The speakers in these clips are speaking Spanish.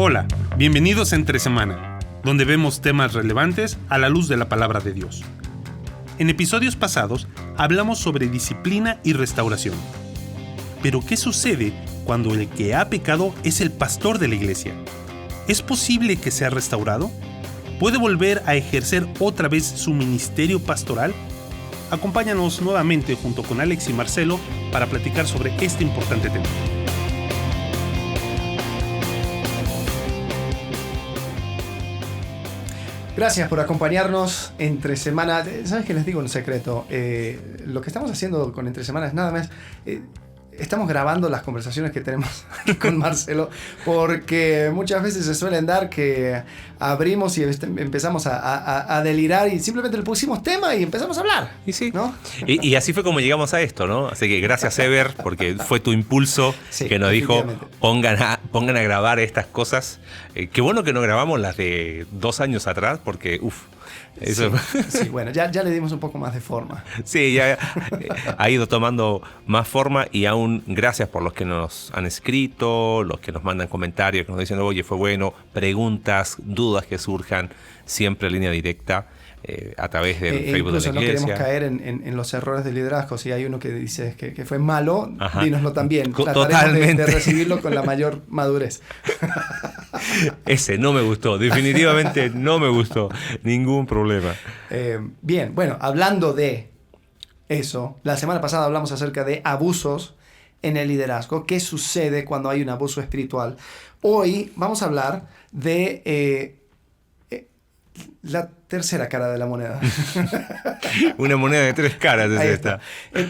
Hola, bienvenidos a Entre Semana, donde vemos temas relevantes a la luz de la palabra de Dios. En episodios pasados hablamos sobre disciplina y restauración. Pero ¿qué sucede cuando el que ha pecado es el pastor de la iglesia? ¿Es posible que sea restaurado? ¿Puede volver a ejercer otra vez su ministerio pastoral? Acompáñanos nuevamente junto con Alex y Marcelo para platicar sobre este importante tema. Gracias por acompañarnos entre semana. ¿Sabes qué les digo un secreto? Lo que estamos haciendo con entre semanas nada más. Estamos grabando las conversaciones que tenemos con Marcelo porque muchas veces se suelen dar que abrimos y empezamos a delirar y simplemente le pusimos tema y empezamos a hablar. Y sí, ¿no? y así fue como llegamos a esto, ¿no? Así que gracias, Ever, porque fue tu impulso que nos dijo pongan a grabar estas cosas. Qué bueno que no grabamos las de 2 años atrás porque, eso... Sí, bueno, ya le dimos un poco más de forma. Sí, ya ha ido tomando más forma y aún gracias por los que nos han escrito, los que nos mandan comentarios, que nos dicen, oye, fue bueno, preguntas, dudas que surjan, siempre en línea directa a través del Facebook de la iglesia. No queremos caer en los errores de liderazgo. Si hay uno que dice que fue malo, dínoslo también. Trataremos de recibirlo con la mayor madurez. Ese no me gustó, definitivamente no me gustó, ningún problema. Bien, bueno, hablando de eso, la semana pasada hablamos acerca de abusos en el liderazgo. ¿Qué sucede cuando hay un abuso espiritual? Hoy vamos a hablar de la tercera cara de la moneda. Una moneda de 3 caras es esta.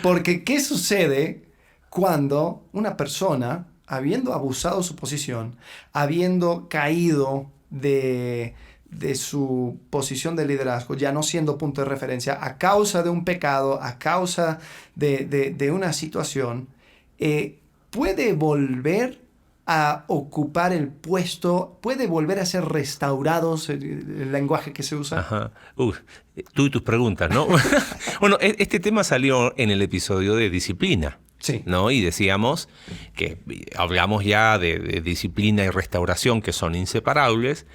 Porque ¿qué sucede cuando una persona, habiendo abusado su posición, habiendo caído de su posición de liderazgo, ya no siendo punto de referencia, a causa de un pecado, a causa de una situación, puede volver a ocupar el puesto, puede volver a ser restaurados, el lenguaje que se usa? Ajá. Tú y tus preguntas, ¿no? Bueno, este tema salió en el episodio de disciplina. Sí. ¿No? Y decíamos que hablamos ya de disciplina y restauración que son inseparables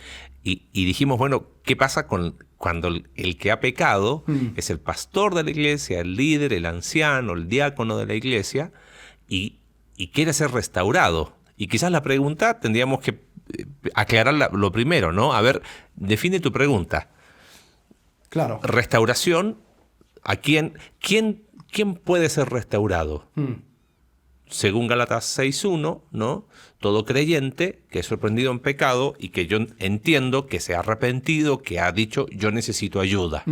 y dijimos, bueno, ¿qué pasa cuando el que ha pecado es el pastor de la iglesia, el líder, el anciano, el diácono de la iglesia y quiere ser restaurado? Y quizás la pregunta tendríamos que aclararla lo primero, ¿no? A ver, define tu pregunta. Claro. Restauración, ¿a quién puede ser restaurado? Según Gálatas 6.1, ¿no? Todo creyente que es sorprendido en pecado y que yo entiendo que se ha arrepentido, que ha dicho yo necesito ayuda.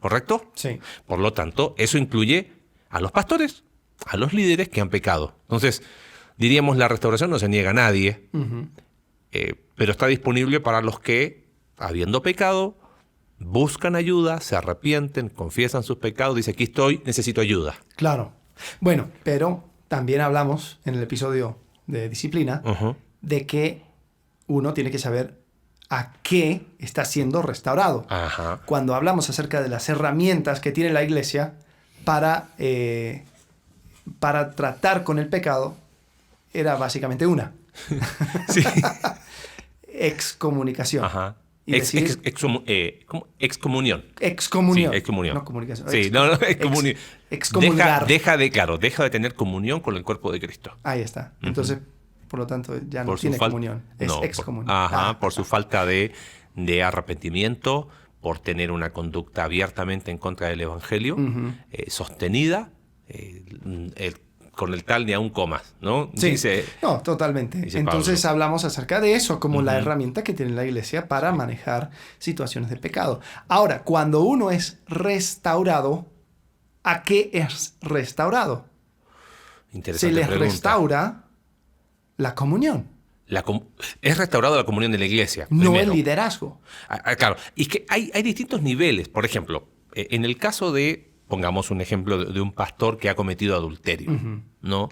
¿Correcto? Sí. Por lo tanto, eso incluye a los pastores, a los líderes que han pecado. Entonces, diríamos la restauración no se niega a nadie, pero está disponible para los que, habiendo pecado, buscan ayuda, se arrepienten, confiesan sus pecados, dicen aquí estoy, necesito ayuda. Claro. Bueno, pero también hablamos en el episodio de disciplina de que uno tiene que saber a qué está siendo restaurado. Ajá. Cuando hablamos acerca de las herramientas que tiene la iglesia para tratar con el pecado, era básicamente una. Sí. Excomunicación. Ajá. Excomunión. Excomunión. Sí, excomunión. No comunicación. Sí, no, excomunión. Excomulgar. Deja de tener comunión con el cuerpo de Cristo. Ahí está. Entonces, por lo tanto, ya no tiene comunión. Es excomunión. Por su falta de arrepentimiento, por tener una conducta abiertamente en contra del evangelio, sostenida, con el tal ni aún comas, ¿no? Sí, no, totalmente. Entonces Pablo. Hablamos acerca de eso como la herramienta que tiene la iglesia para manejar situaciones de pecado. Ahora, cuando uno es restaurado, ¿a qué es restaurado? Interesante Se les pregunta. Restaura la comunión. Es restaurado la comunión de la iglesia. No primero. El liderazgo. Claro, y es que hay distintos niveles. Por ejemplo, en el caso de, pongamos un ejemplo de un pastor que ha cometido adulterio, ¿no?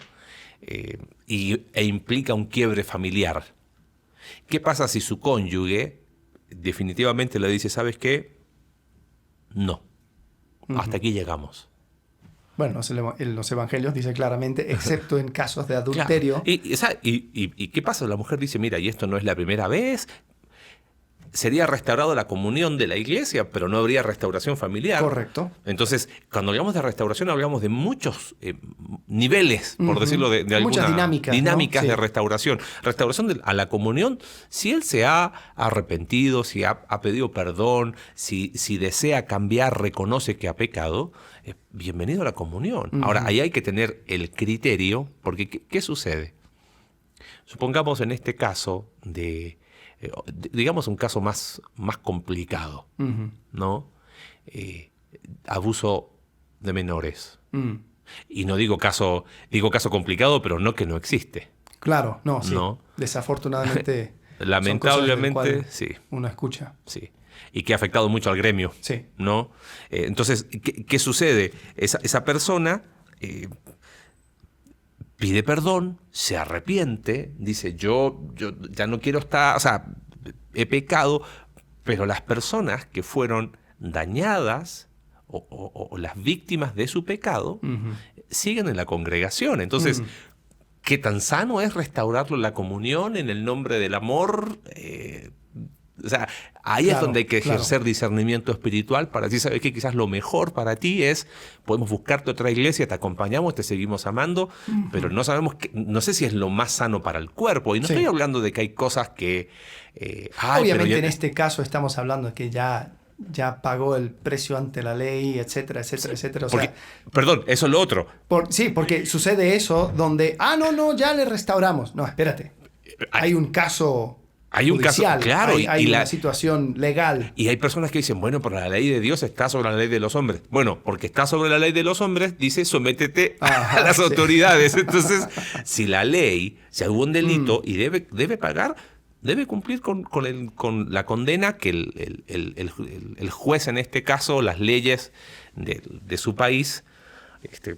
E implica un quiebre familiar. ¿Qué pasa si su cónyuge definitivamente le dice, ¿sabes qué? No, hasta aquí llegamos. Bueno, en los evangelios dice claramente, excepto en casos de adulterio. Claro. ¿Y qué pasa? La mujer dice, mira, y esto no es la primera vez. Sería restaurado la comunión de la iglesia, pero no habría restauración familiar. Correcto. Entonces, cuando hablamos de restauración, hablamos de muchos niveles, por decirlo de alguna muchas dinámicas, ¿no? de restauración. Restauración a la comunión, si él se ha arrepentido, si ha pedido perdón, si desea cambiar, reconoce que ha pecado, bienvenido a la comunión. Ahora, ahí hay que tener el criterio, porque ¿qué sucede? Supongamos en este caso digamos un caso más complicado, ¿no? Abuso de menores. Y no digo caso complicado, pero no que no existe. Claro, no, sí. ¿No? Desafortunadamente. Lamentablemente, sí. Uno escucha. Sí. Y que ha afectado mucho al gremio. Sí. ¿No? Entonces, ¿qué sucede? Esa persona pide perdón, se arrepiente, dice, yo ya no quiero estar, o sea, he pecado, pero las personas que fueron dañadas o las víctimas de su pecado siguen en la congregación. Entonces, ¿qué tan sano es restaurarlo en la comunión, en el nombre del amor? O sea, ahí es donde hay que ejercer discernimiento espiritual para decir, ¿sabes qué? Quizás lo mejor para ti es, podemos buscarte otra iglesia, te acompañamos, te seguimos amando, pero no sabemos, no sé si es lo más sano para el cuerpo. Y no estoy hablando de que hay cosas que... Obviamente en este caso estamos hablando de que ya pagó el precio ante la ley, etcétera, etcétera, etcétera. Perdón, eso es lo otro. Porque sucede eso donde, no, ya le restauramos. No, espérate. Hay un caso... Hay un judicial, caso, claro. Hay una situación legal. Y hay personas que dicen, bueno, pero la ley de Dios está sobre la ley de los hombres. Bueno, porque está sobre la ley de los hombres, dice, sométete a las autoridades. Entonces, si la ley, si hubo un delito y debe pagar, debe cumplir con la condena que el juez, en este caso, las leyes de su país...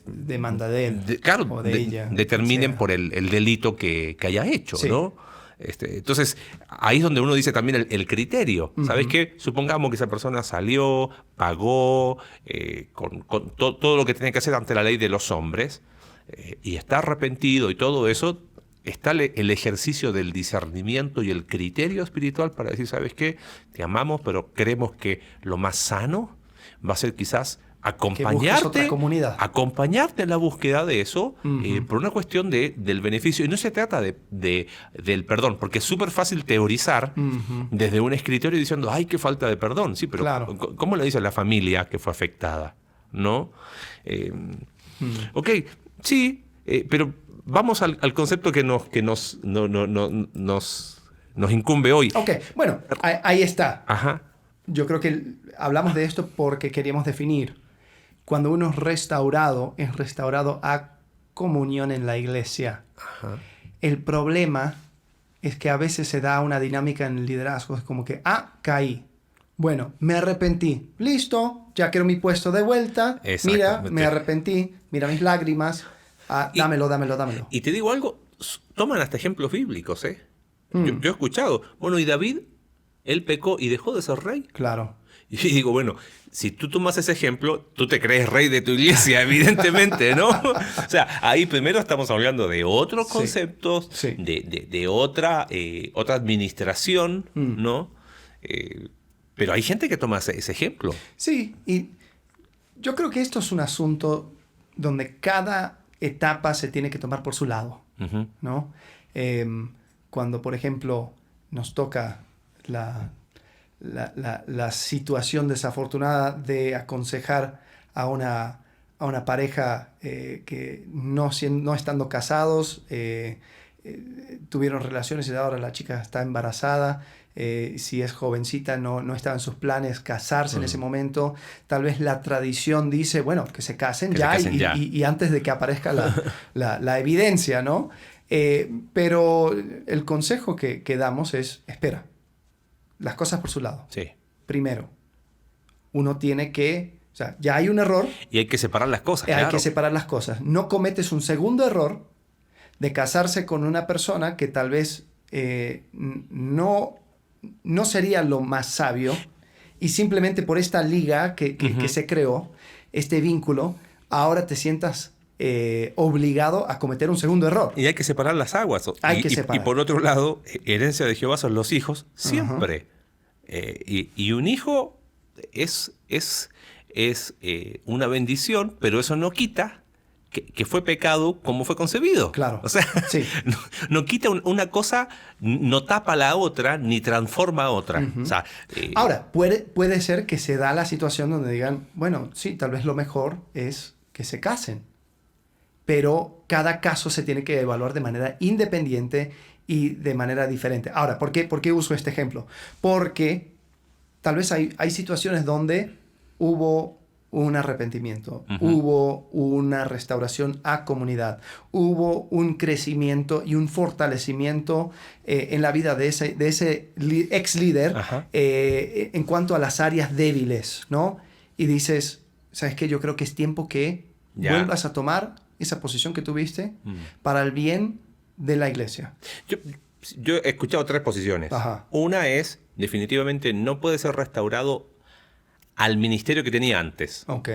demanda de él o de ella, determinen por el delito que haya hecho, ¿no? Entonces, ahí es donde uno dice también el criterio. ¿Sabes qué? Supongamos que esa persona salió, pagó, con todo lo que tiene que hacer ante la ley de los hombres, y está arrepentido y todo eso, está el ejercicio del discernimiento y el criterio espiritual para decir, ¿sabes qué? Te amamos, pero creemos que lo más sano va a ser quizás acompañarte en la búsqueda de eso, por una cuestión del beneficio. Y no se trata del perdón, porque es súper fácil teorizar desde un escritorio diciendo, ¡ay, qué falta de perdón! Sí, pero ¿cómo le dice a la familia que fue afectada? ¿No? Ok, sí, pero vamos al concepto que nos incumbe hoy. Ok, bueno, ahí está. Ajá. Yo creo que hablamos de esto porque queríamos definir. Cuando uno es restaurado a comunión en la iglesia. Ajá. El problema es que a veces se da una dinámica en el liderazgo. Es como que, caí. Bueno, me arrepentí. Listo, ya quiero mi puesto de vuelta. Mira, me arrepentí. Mira mis lágrimas. Dámelo. Y te digo algo, toman hasta ejemplos bíblicos, ¿eh? Yo he escuchado. Bueno, y David, él pecó y dejó de ser rey. Claro. Y digo, bueno, si tú tomas ese ejemplo, tú te crees rey de tu iglesia, evidentemente, ¿no? O sea, ahí primero estamos hablando de otros conceptos, de otra administración, ¿no? Pero hay gente que toma ese ejemplo. Sí, y yo creo que esto es un asunto donde cada etapa se tiene que tomar por su lado, ¿no? Cuando, por ejemplo, nos toca la situación desafortunada de aconsejar a una pareja que no estando casados tuvieron relaciones y ahora la chica está embarazada. Si es jovencita no estaba en sus planes casarse en ese momento. Tal vez la tradición dice, bueno, que se casen ya y antes de que aparezca la evidencia, ¿no? Pero el consejo que damos es, espera, las cosas por su lado. Sí. Primero, uno tiene que... O sea, ya hay un error. Y hay que separar las cosas, Hay que separar las cosas. No cometes un segundo error de casarse con una persona que tal vez no sería lo más sabio y simplemente por esta liga que se creó, este vínculo, ahora te sientas obligado a cometer un segundo error. Y hay que separar las aguas. Y por otro lado, herencia de Jehová son los hijos, siempre. Y un hijo es una bendición, pero eso no quita que fue pecado como fue concebido. Claro. O sea, sí. no quita una cosa, no tapa la otra, ni transforma a otra. O sea, ahora, puede ser que se da la situación donde digan, bueno, sí, tal vez lo mejor es que se casen. Pero cada caso se tiene que evaluar de manera independiente y de manera diferente. Ahora, ¿por qué uso este ejemplo? Porque tal vez hay situaciones donde hubo un arrepentimiento, hubo una restauración a comunidad, hubo un crecimiento y un fortalecimiento en la vida de ese ex líder en cuanto a las áreas débiles, ¿no? Y dices, ¿sabes qué? Yo creo que es tiempo que vuelvas a tomar esa posición que tuviste para el bien de la iglesia. Yo he escuchado 3 posiciones. Ajá. Una es, definitivamente, no puede ser restaurado al ministerio que tenía antes. Ok.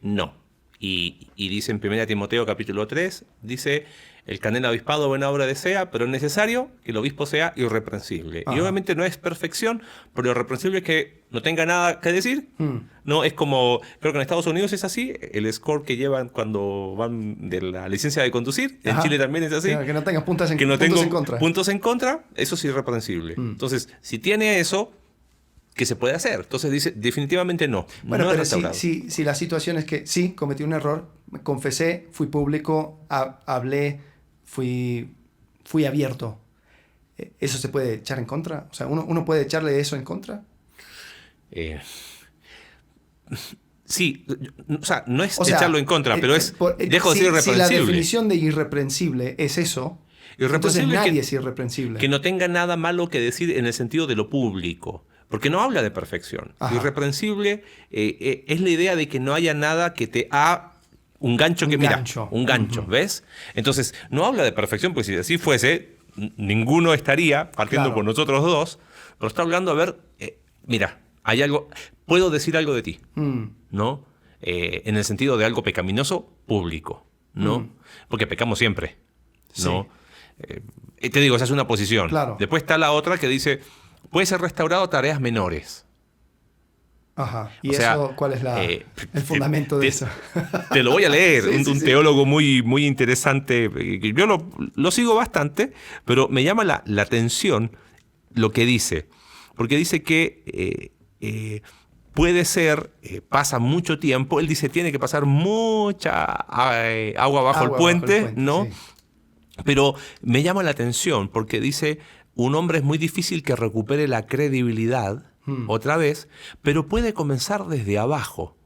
No. Y dice en 1 Timoteo capítulo 3, dice, el canel avispado buena obra desea, pero es necesario que el obispo sea irreprensible. Ajá. Y obviamente no es perfección, pero irreprensible es que no tenga nada que decir. No es como, creo que en Estados Unidos es así, el score que llevan cuando van de la licencia de conducir. En Chile también es así. Que no tengas puntos en contra. Puntos en contra, eso es irreprensible. Entonces, si tiene eso, ¿qué se puede hacer? Entonces dice, definitivamente no. Bueno, no pero si la situación es que sí, cometí un error, me confesé, fui público, hablé, fui abierto. ¿Eso se puede echar en contra? O sea, ¿uno puede echarle eso en contra? Sí, o sea, no es echarlo en contra, pero es, dejo de ser irreprensible. Si la definición de irreprensible es eso, entonces nadie es irreprensible. Que no tenga nada malo que decir en el sentido de lo público. Porque no habla de perfección. Irreprensible es la idea de que no haya nada que te haga un gancho un gancho, ¿ves? Entonces, no habla de perfección, porque si así fuese, ninguno estaría partiendo por nosotros dos, pero está hablando, a ver, mira, hay algo, puedo decir algo de ti, ¿no? En el sentido de algo pecaminoso público, ¿no? Porque pecamos siempre, ¿no? Sí. Te digo, esa es una posición. Claro. Después está la otra que dice, puede ser restaurado tareas menores. Ajá. ¿Y eso cuál es el fundamento de eso? Te lo voy a leer. un teólogo muy, muy interesante. Yo lo sigo bastante, pero me llama la atención lo que dice. Porque dice que puede ser, pasa mucho tiempo. Él dice, tiene que pasar mucha agua bajo el puente, ¿no? Sí. Pero me llama la atención porque dice, un hombre es muy difícil que recupere la credibilidad otra vez, pero puede comenzar desde abajo,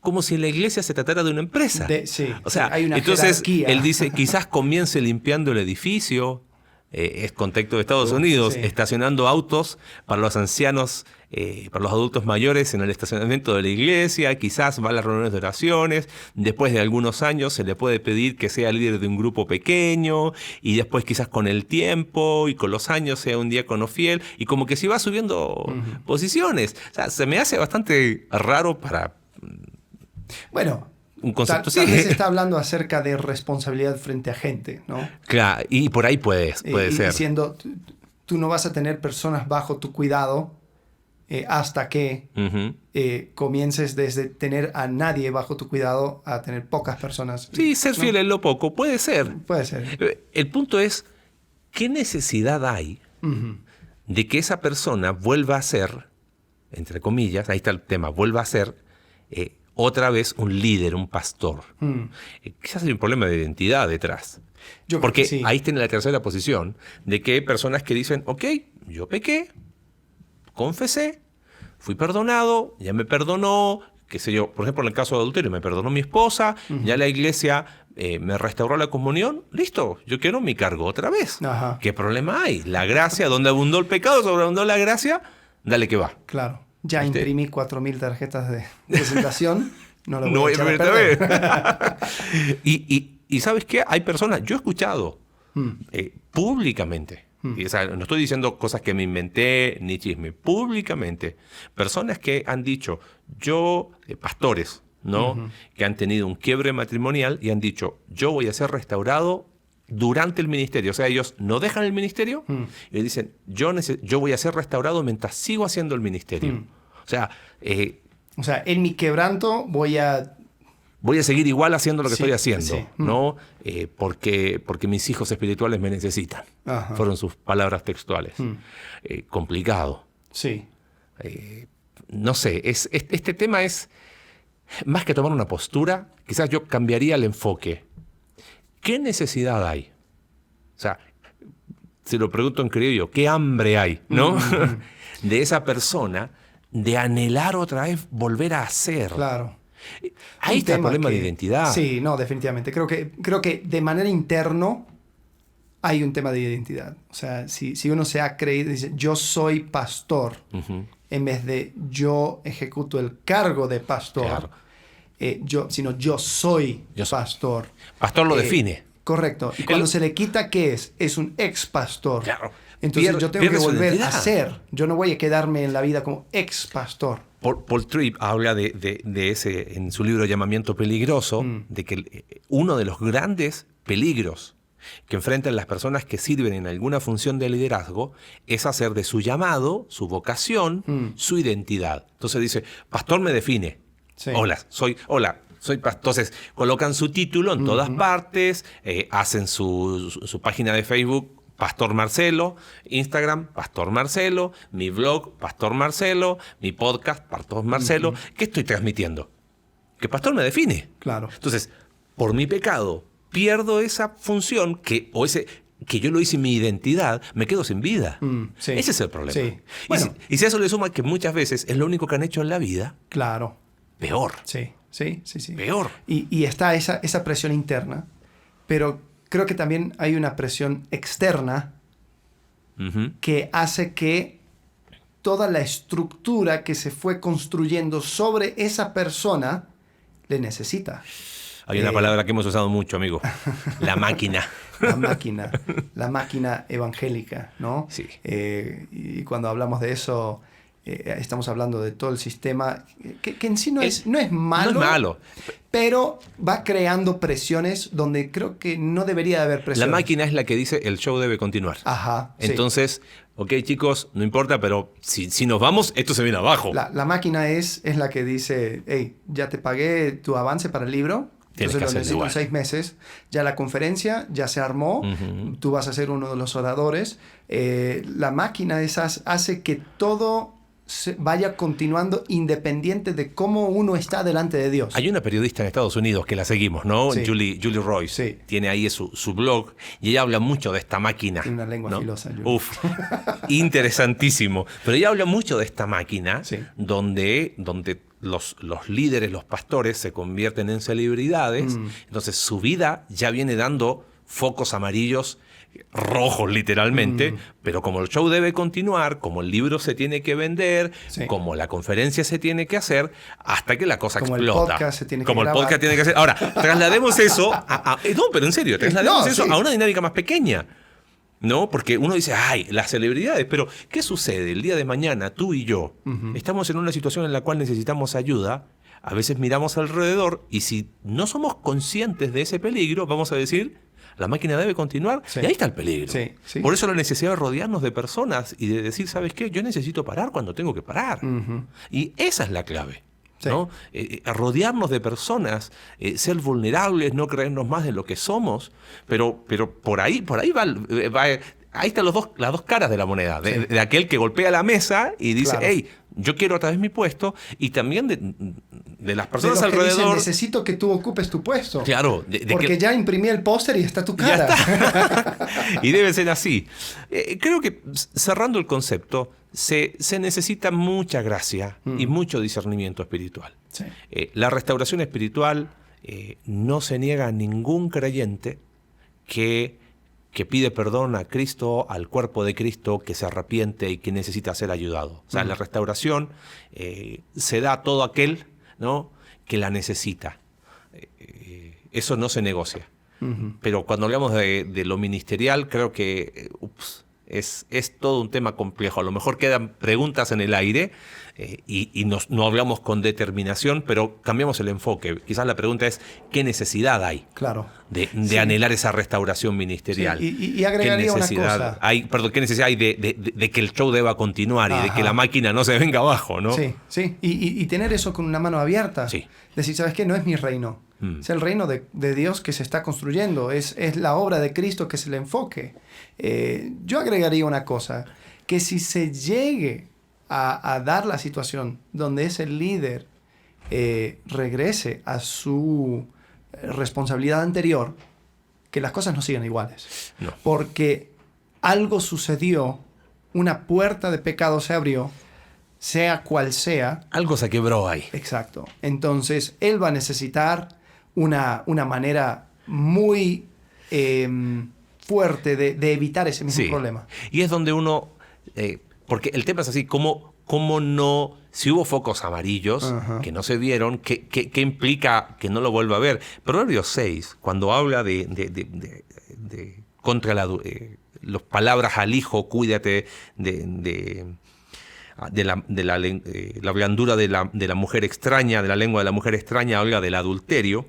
como si en la iglesia se tratara de una empresa. O sea, hay una entonces jerarquía. Él dice, quizás comience limpiando el edificio, es contexto de Estados Unidos, estacionando autos para los ancianos, para los adultos mayores en el estacionamiento de la iglesia, quizás va a las reuniones de oraciones, después de algunos años se le puede pedir que sea líder de un grupo pequeño, y después quizás con el tiempo y con los años sea un diácono fiel, y como que si va subiendo posiciones. O sea, se me hace bastante raro para... Bueno, un concepto tal vez está hablando acerca de responsabilidad frente a gente, ¿no? Claro, y por ahí puede ser. Diciendo, tú no vas a tener personas bajo tu cuidado hasta que comiences desde tener a nadie bajo tu cuidado a tener pocas personas. Sí, ser fiel en lo poco, puede ser. Puede ser. El punto es, ¿qué necesidad hay de que esa persona vuelva a ser, entre comillas, ahí está el tema, vuelva a ser otra vez un líder, un pastor? Quizás hay un problema de identidad detrás. Porque ahí tiene la tercera posición, de que hay personas que dicen, ok, yo pequé, confesé, fui perdonado, ya me perdonó, qué sé yo, por ejemplo en el caso de adulterio, me perdonó mi esposa, ya la iglesia me restauró la comunión, listo, yo quiero mi cargo otra vez. Ajá. ¿Qué problema hay? La gracia, donde abundó el pecado, sobreabundó la gracia, dale que va. Claro. Ya imprimí 4.000 tarjetas de presentación. No lo voy a echar a perder. Y ¿sabes qué? Hay personas, yo he escuchado públicamente, o sea, no estoy diciendo cosas que me inventé ni chisme, públicamente, personas que han dicho, pastores, ¿no? Que han tenido un quiebre matrimonial y han dicho, yo voy a ser restaurado durante el ministerio. O sea, ellos no dejan el ministerio y dicen, yo voy a ser restaurado mientras sigo haciendo el ministerio. O sea, en mi quebranto voy a seguir igual haciendo lo que estoy haciendo, sí. ¿no? Porque mis hijos espirituales me necesitan. Ajá. Fueron sus palabras textuales. Complicado. Sí. No sé, este tema es más que tomar una postura, quizás yo cambiaría el enfoque. ¿Qué necesidad hay? O sea, se lo pregunto en criollo, ¿qué hambre hay, no? De esa persona de anhelar otra vez volver a hacer. Claro. Ahí está el problema de identidad. Sí, no, definitivamente. Creo que de manera interna hay un tema de identidad. O sea, si uno se ha creído, dice, yo soy pastor, en vez de yo ejecuto el cargo de pastor, claro. Sino yo soy pastor. Pastor lo define. Correcto. Y cuando se le quita, ¿qué es? Es un ex pastor. Claro. Entonces yo tengo que volver a ser. Yo no voy a quedarme en la vida como ex pastor. Paul Tripp habla de ese en su libro Llamamiento Peligroso, de que uno de los grandes peligros que enfrentan las personas que sirven en alguna función de liderazgo es hacer de su llamado, su vocación, su identidad. Entonces dice, pastor me define. Sí. Hola, soy pastor. Entonces colocan su título en todas partes, hacen su página de Facebook, Pastor Marcelo, Instagram, Pastor Marcelo, mi blog, Pastor Marcelo, mi podcast, Pastor Marcelo. ¿Qué estoy transmitiendo? Que pastor me define. Claro. Entonces, por mi pecado, pierdo esa función que yo lo hice en mi identidad, me quedo sin vida. Sí. Ese es el problema. Sí. Bueno. Y si a eso le suma que muchas veces es lo único que han hecho en la vida, claro. Peor. Sí. Peor. Y está esa presión interna, pero creo que también hay una presión externa que hace que toda la estructura que se fue construyendo sobre esa persona le necesita. Hay una palabra que hemos usado mucho, amigo. La máquina. La máquina evangélica, ¿no? Sí. Y cuando hablamos de eso, estamos hablando de todo el sistema, que en sí no es malo. No es malo. Pero va creando presiones donde creo que no debería de haber presiones. La máquina es la que dice el show debe continuar. Ajá. Entonces, ok, chicos, no importa, pero si nos vamos, esto se viene abajo. La máquina es la que dice, hey, ya te pagué tu avance para el libro. Entonces lo necesito en 6 meses. Ya la conferencia ya se armó. Tú vas a ser uno de los oradores. La máquina hace que todo vaya continuando independiente de cómo uno está delante de Dios. Hay una periodista en Estados Unidos que la seguimos, ¿no? Sí. Julie Royce. Sí. Tiene ahí su blog y ella habla mucho de esta máquina. Tiene una lengua filosa. Julie. Uf, interesantísimo. Pero ella habla mucho de esta máquina donde los líderes, los pastores se convierten en celebridades. Entonces su vida ya viene dando focos amarillos, rojos literalmente, pero como el show debe continuar, como el libro se tiene que vender, como la conferencia se tiene que hacer, hasta que la cosa explota. El podcast se tiene que como grabar. El podcast tiene que hacer. Ahora, traslademos eso no, pero en serio, eso a una dinámica más pequeña. ¿No? Porque uno dice, ay, las celebridades, pero ¿qué sucede? El día de mañana, tú y yo, estamos en una situación en la cual necesitamos ayuda, a veces miramos alrededor y si no somos conscientes de ese peligro, vamos a decir, la máquina debe continuar y ahí está el peligro. Sí. Por eso la necesidad de rodearnos de personas y de decir, ¿sabes qué? Yo necesito parar cuando tengo que parar. Y esa es la clave. ¿No? Rodearnos de personas, ser vulnerables, no creernos más de lo que somos, pero por ahí va ahí están las dos caras de la moneda, de aquel que golpea la mesa y dice, claro, hey, yo quiero otra vez mi puesto, y también de las personas de los alrededor. Que dicen, necesito que tú ocupes tu puesto. Claro. Porque ya imprimí el póster y está tu cara. Está. Y debe ser así. Creo que, cerrando el concepto, se necesita mucha gracia y mucho discernimiento espiritual. Sí. La restauración espiritual no se niega a ningún creyente que pide perdón a Cristo, al cuerpo de Cristo, que se arrepiente y que necesita ser ayudado. O sea, la restauración se da a todo aquel, ¿no?, que la necesita. Eso no se negocia. Pero cuando hablamos de lo ministerial, creo que es todo un tema complejo. A lo mejor quedan preguntas en el aire y no hablamos con determinación, pero cambiamos el enfoque. Quizás la pregunta es, ¿qué necesidad hay de anhelar esa restauración ministerial? Sí, y agregaría una cosa. ¿Qué necesidad hay de que el show deba continuar y de que la máquina no se venga abajo, ¿no? Sí. Y tener eso con una mano abierta. Sí. Decir, ¿sabes qué? No es mi reino. Es el reino de Dios que se está construyendo. Es la obra de Cristo que es el enfoque. Yo agregaría una cosa. Que si se llegue a dar la situación donde ese líder regrese a su responsabilidad anterior, que las cosas no sigan iguales. No. Porque algo sucedió, una puerta de pecado se abrió, sea cual sea. Algo se quebró ahí. Exacto. Entonces, él va a necesitar una manera muy fuerte de evitar ese mismo problema. Y es donde uno... porque el tema es así, ¿cómo no... Si hubo focos amarillos que no se vieron, ¿qué implica que no lo vuelva a ver? Proverbios 6, cuando habla de contra las palabras al hijo, cuídate de la blandura de la mujer extraña, de la lengua de la mujer extraña, habla del adulterio.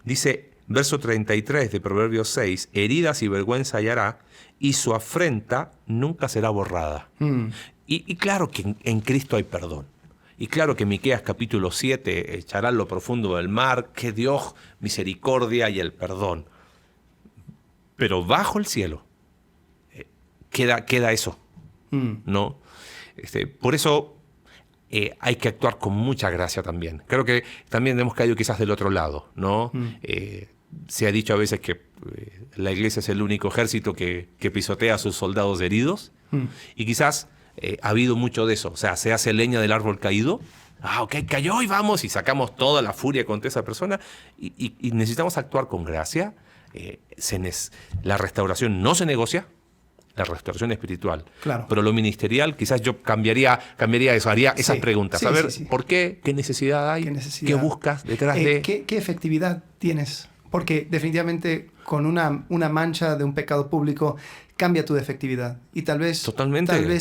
Dice, verso 33 de Proverbios 6, heridas y vergüenza hallará, y su afrenta nunca será borrada. Y claro que en Cristo hay perdón. Y claro que Miqueas capítulo 7 echará lo profundo del mar, que Dios, misericordia y el perdón. Pero bajo el cielo queda eso, ¿no? Por eso hay que actuar con mucha gracia también. Creo que también hemos caído quizás del otro lado, ¿no? Se ha dicho a veces que la iglesia es el único ejército que pisotea a sus soldados heridos. Y quizás ha habido mucho de eso. O sea, se hace leña del árbol caído. Ok, cayó y vamos. Y sacamos toda la furia contra esa persona. Y necesitamos actuar con gracia. La restauración no se negocia. La restauración espiritual. Claro. Pero lo ministerial, quizás yo cambiaría eso, haría esas preguntas. A ver, ¿por qué? ¿Qué necesidad hay? ¿Qué buscas detrás de...? ¿Qué efectividad tienes? Porque definitivamente con una mancha de un pecado público cambia tu efectividad. Y tal vez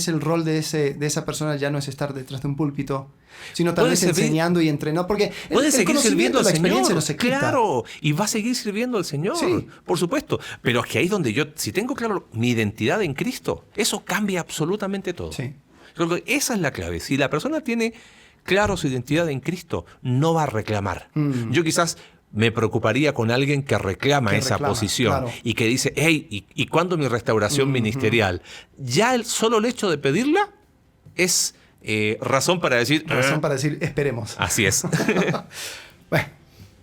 el rol de esa persona ya no es estar detrás de un púlpito, sino tal vez enseñando y entrenando. Porque puede seguir sirviendo al Señor. No se quita. Claro, y va a seguir sirviendo al Señor, por supuesto. Pero es que ahí es donde yo, si tengo claro mi identidad en Cristo, eso cambia absolutamente todo. Sí. Creo que esa es la clave. Si la persona tiene claro su identidad en Cristo, no va a reclamar. Yo quizás me preocuparía con alguien que reclama esa posición y que dice, hey, ¿y cuándo mi restauración ministerial? Ya solo el hecho de pedirla es razón para decir... Razón para decir, esperemos. Así es. Bueno,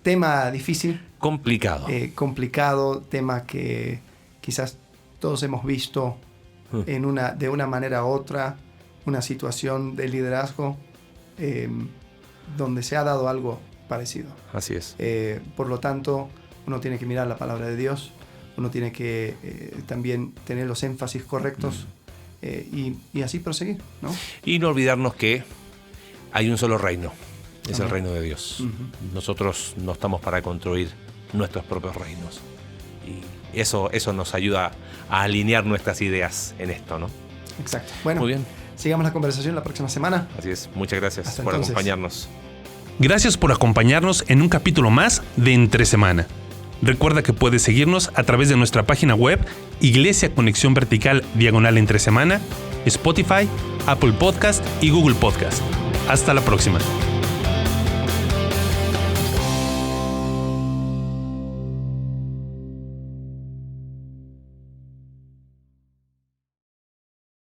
tema difícil. Complicado. Complicado, tema que quizás todos hemos visto de una manera u otra, una situación de liderazgo donde se ha dado algo parecido. Así es. Por lo tanto, uno tiene que mirar la palabra de Dios, uno tiene que también tener los énfasis correctos y así proseguir, ¿no? Y no olvidarnos que hay un solo reino, es el reino de Dios. Nosotros no estamos para construir nuestros propios reinos. Y eso nos ayuda a alinear nuestras ideas en esto, ¿no? Exacto. Bueno, muy bien. Sigamos la conversación la próxima semana. Así es. Muchas gracias por acompañarnos. Gracias por acompañarnos en un capítulo más de Entre Semana. Recuerda que puedes seguirnos a través de nuestra página web Iglesia Conexión Vertical /Entre Semana, Spotify, Apple Podcast y Google Podcast. Hasta la próxima.